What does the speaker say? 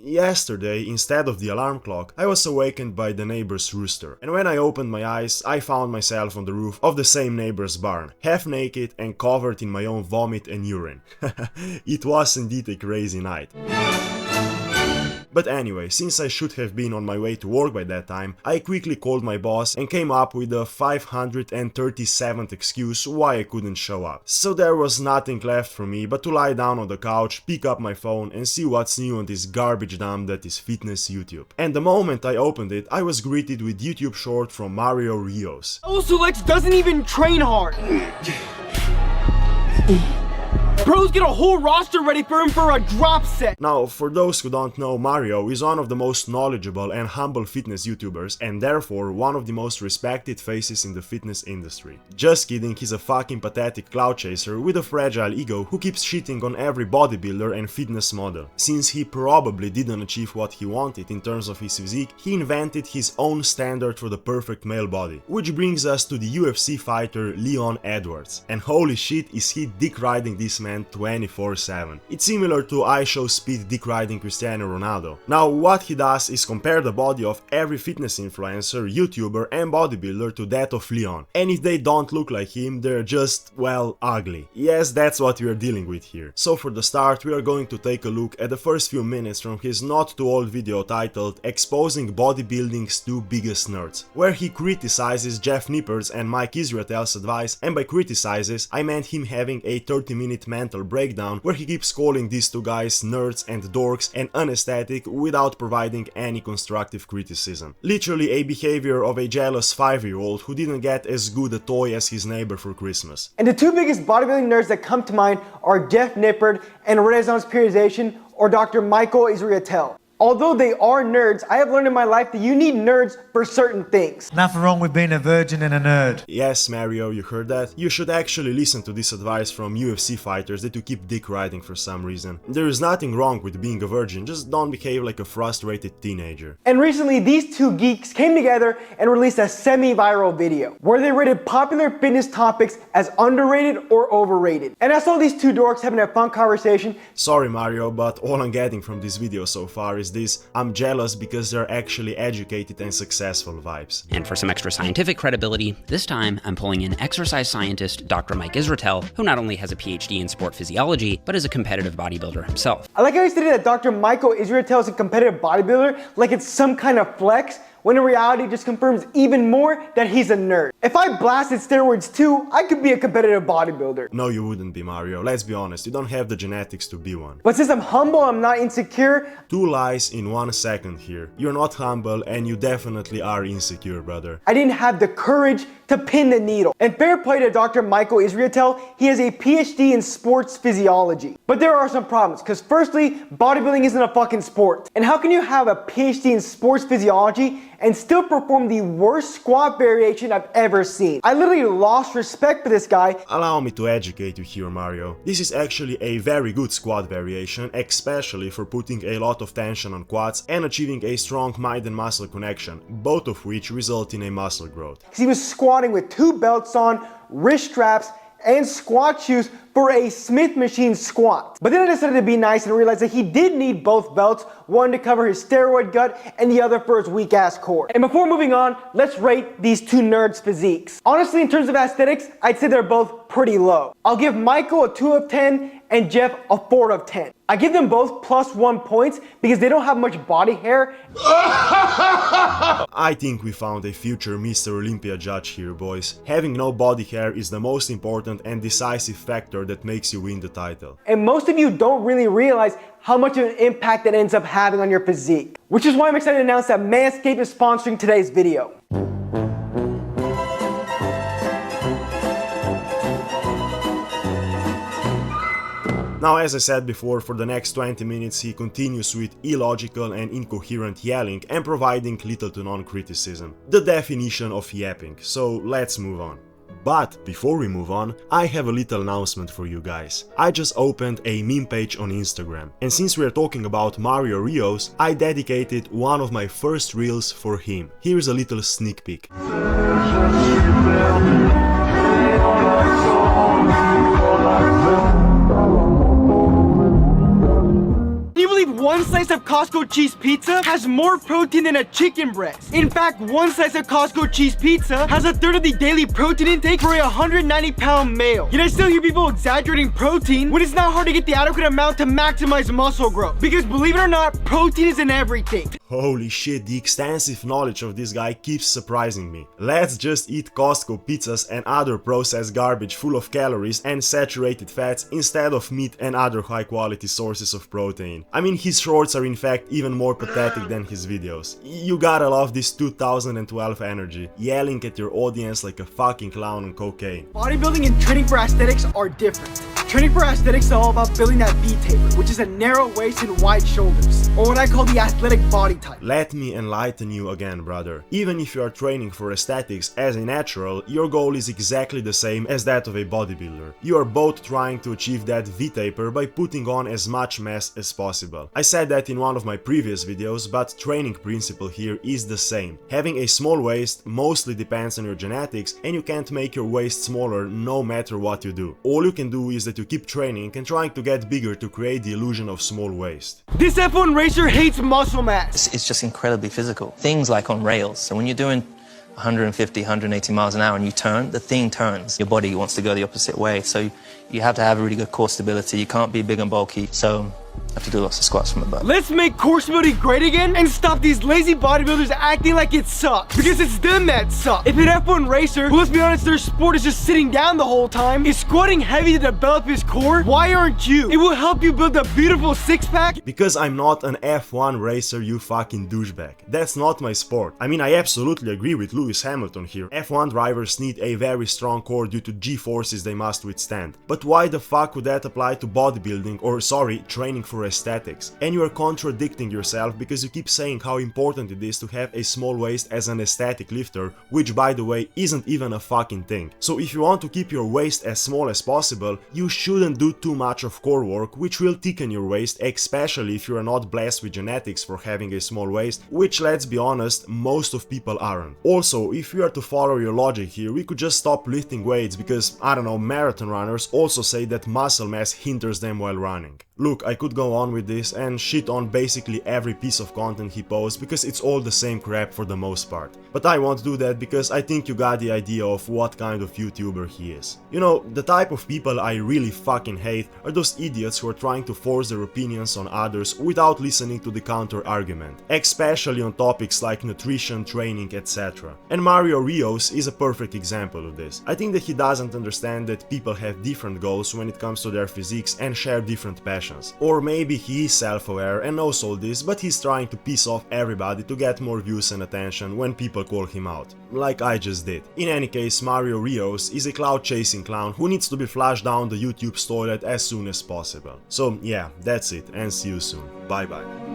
Yesterday, instead of the alarm clock, I was awakened by the neighbor's rooster, and when I opened my eyes, I found myself on the roof of the same neighbor's barn, half naked and covered in my own vomit and urine. It was indeed a crazy night. But anyway, since I should have been on my way to work by that time, I quickly called my boss and came up with the 537th excuse why I couldn't show up. So there was nothing left for me but to lie down on the couch, pick up my phone and see what's new on this garbage dump that is fitness YouTube. And the moment I opened it, I was greeted with YouTube short from Mario Rios. Also, Lex doesn't even train hard. Pros get a whole roster ready for him for a drop set. Now, for those who don't know, Mario is one of the most knowledgeable and humble fitness YouTubers and therefore one of the most respected faces in the fitness industry. Just kidding, he's a fucking pathetic clout chaser with a fragile ego who keeps shitting on every bodybuilder and fitness model. Since he probably didn't achieve what he wanted in terms of his physique, he invented his own standard for the perfect male body. Which brings us to the UFC fighter Leon Edwards. And holy shit, is he dick riding this man 24/7. It's similar to I Show Speed dick riding Cristiano Ronaldo. Now what he does is compare the body of every fitness influencer, YouTuber and bodybuilder to that of Leon. And if they don't look like him, they're just, well, ugly. Yes, that's what we are dealing with here. So for the start, we are going to take a look at the first few minutes from his not too old video titled Exposing Bodybuilding's Two Biggest Nerds, where he criticizes Jeff Nippard's and Mike Israetel's advice, and by criticizes, I meant him having a 30-minute mental breakdown where he keeps calling these two guys nerds and dorks and unesthetic without providing any constructive criticism. Literally a behavior of a jealous 5-year-old who didn't get as good a toy as his neighbor for Christmas. And the two biggest bodybuilding nerds that come to mind are Jeff Nippard and Renaissance Periodization or Dr. Michael Israetel. Although they are nerds, I have learned in my life that you need nerds for certain things. Nothing wrong with being a virgin and a nerd. Yes, Mario, you heard that? You should actually listen to this advice from UFC fighters that you keep dick riding for some reason. There is nothing wrong with being a virgin, just don't behave like a frustrated teenager. And recently, these two geeks came together and released a semi-viral video where they rated popular fitness topics as underrated or overrated. And I saw these two dorks having a fun conversation. Sorry Mario, but all I'm getting from this video so far is this: I'm jealous because they're actually educated and successful vibes. And for some extra scientific credibility, this time I'm pulling in exercise scientist Dr. Mike Israetel, who not only has a PhD in sport physiology, but is a competitive bodybuilder himself. I like how he stated that Dr. Michael Israetel is a competitive bodybuilder like it's some kind of flex, when in reality it just confirms even more that he's a nerd. If I blasted steroids too, I could be a competitive bodybuilder. No, you wouldn't be, Mario. Let's be honest, you don't have the genetics to be one. But since I'm humble, I'm not insecure. Two lies in 1 second here. You're not humble and you definitely are insecure, brother. I didn't have the courage to pin the needle. And fair play to Dr. Michael Israetel, he has a PhD in sports physiology. But there are some problems, because firstly, bodybuilding isn't a fucking sport. And how can you have a PhD in sports physiology and still perform the worst squat variation I've ever seen? I literally lost respect for this guy. Allow me to educate you here, Mario. This is actually a very good squat variation, especially for putting a lot of tension on quads and achieving a strong mind and muscle connection, both of which result in a muscle growth. He was squatting with 2 belts on, wrist straps, and squat shoes for a Smith machine squat. But then I decided to be nice and realized that he did need both belts, one to cover his steroid gut and the other for his weak ass core. And before moving on, let's rate these two nerds' physiques. Honestly, in terms of aesthetics, I'd say they're both pretty low. I'll give Michael a 2 of 10 and Jeff a 4 of 10. I give them both +1 points because they don't have much body hair. I think we found a future Mr. Olympia judge here, boys. Having no body hair is the most important and decisive factor that makes you win the title. And most of you don't really realize how much of an impact that ends up having on your physique. Which is why I'm excited to announce that Manscaped is sponsoring today's video. Now, as I said before, for the next 20 minutes he continues with illogical and incoherent yelling and providing little to none criticism. The definition of yapping, so let's move on. But before we move on, I have a little announcement for you guys. I just opened a meme page on Instagram, and since we are talking about Mario Rios, I dedicated one of my first reels for him. Here's a little sneak peek. believe one slice of Costco cheese pizza has more protein than a chicken breast. In fact, one slice of Costco cheese pizza has a third of the daily protein intake for a 190-pound male. Yet I still hear people exaggerating protein when it's not hard to get the adequate amount to maximize muscle growth. Because believe it or not, protein is in everything. Holy shit, the extensive knowledge of this guy keeps surprising me. Let's just eat Costco pizzas and other processed garbage full of calories and saturated fats instead of meat and other high quality sources of protein. I mean, his shorts are in fact even more pathetic than his videos. You gotta love this 2012 energy, yelling at your audience like a fucking clown on cocaine. Bodybuilding and training for aesthetics are different. Training for aesthetics is all about building that V-taper, which is a narrow waist and wide shoulders, or what I call the athletic body type. Let me enlighten you again, brother. Even if you are training for aesthetics as a natural, your goal is exactly the same as that of a bodybuilder. You are both trying to achieve that V-taper by putting on as much mass as possible. I said that in one of my previous videos, but training principle here is the same. Having a small waist mostly depends on your genetics, and you can't make your waist smaller no matter what you do. All you can do is that you keep training and trying to get bigger to create the illusion of small waist. This F1 racer hates muscle mass. It's just incredibly physical. Things like on rails. So when you're doing 150, 180 miles an hour and you turn, the thing turns. Your body wants to go the opposite way. So you have to have a really good core stability. You can't be big and bulky. So you have to do lots of squats from the butt. Let's make core stability great again and stop these lazy bodybuilders acting like it sucks. Because it's them that suck. If an F1 racer, who let's be honest, their sport is just sitting down the whole time, is squatting heavy to develop his core, why aren't you? It will help you build a beautiful six-pack. Because I'm not an F1 racer, you fucking douchebag. That's not my sport. I mean, I absolutely agree with Lewis Hamilton here. F1 drivers need a very strong core due to G-forces they must withstand. But why the fuck would that apply to bodybuilding or, sorry, training for aesthetics? And you are contradicting yourself because you keep saying how important it is to have a small waist as an aesthetic lifter, which by the way isn't even a fucking thing. So if you want to keep your waist as small as possible, you shouldn't do too much of core work, which will thicken your waist, especially if you are not blessed with genetics for having a small waist, which, let's be honest, most of people aren't. Also, if we are to follow your logic here, we could just stop lifting weights because, I don't know, marathon runners also say that muscle mass hinders them while running. Look, I could go on with this and shit on basically every piece of content he posts because it's all the same crap for the most part. But I won't do that because I think you got the idea of what kind of YouTuber he is. You know, the type of people I really fucking hate are those idiots who are trying to force their opinions on others without listening to the counter argument, especially on topics like nutrition, training, etc. And Mario Rios is a perfect example of this. I think that he doesn't understand that people have different goals when it comes to their physiques and share different passions. Or maybe he is self-aware and knows all this, but he's trying to piss off everybody to get more views and attention when people call him out, like I just did. In any case, Mario Rios is a clout-chasing clown who needs to be flushed down the YouTube's toilet as soon as possible. So yeah, that's it, and see you soon. Bye bye.